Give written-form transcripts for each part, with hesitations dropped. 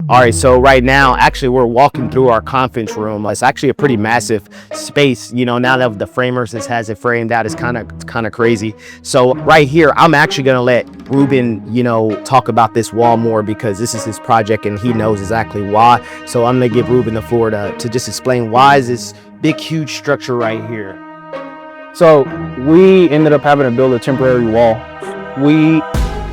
All right, so right now, actually, we're walking through our conference room. It's actually a pretty massive space. You know, now that the framers has it framed out, it's kind of crazy. So right here, I'm actually gonna let Ruben, you know, talk about this wall more because this is his project and he knows exactly why. So I'm gonna give Ruben the floor to just explain why is this big, huge structure right here. So we ended up having to build a temporary wall. We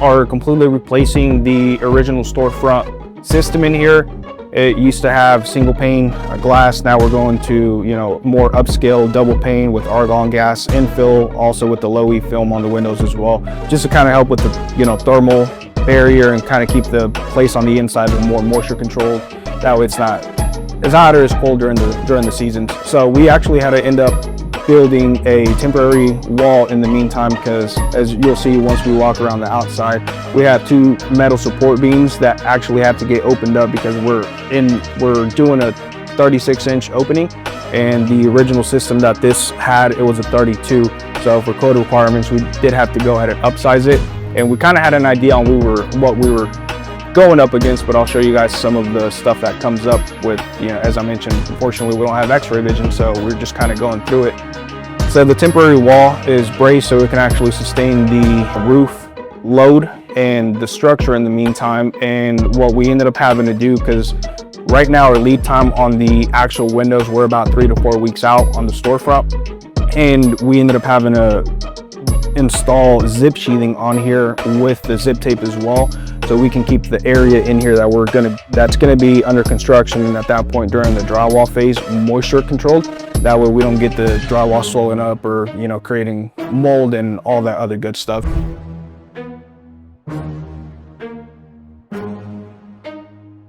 are completely replacing the original storefront system in here. It used to have single pane glass. Now we're going to, you know, more upscale double pane with argon gas infill, also with the low E film on the windows as well, just to kind of help with the, you know, thermal barrier and kind of keep the place on the inside more moisture controlled. That way it's not as hot or as cold during the seasons. So we actually had to end up building a temporary wall in the meantime, because as you'll see once we walk around the outside, we have two metal support beams that actually have to get opened up because we're doing a 36-inch opening, and the original system that this had, it was a 32. So for code requirements, we did have to go ahead and upsize it, and we kind of had an idea on what we were going up against, but I'll show you guys some of the stuff that comes up with, you know, as I mentioned, unfortunately we don't have x-ray vision, so we're just kind of going through it. So the temporary wall is braced so it can actually sustain the roof load and the structure in the meantime. And what we ended up having to do, because right now our lead time on the actual windows, we're about 3 to 4 weeks out on the storefront, and we ended up having to install zip sheathing on here with the zip tape as well, so we can keep the area in here that's gonna be under construction, and at that point during the drywall phase, moisture controlled. That way we don't get the drywall swelling up or, you know, creating mold and all that other good stuff.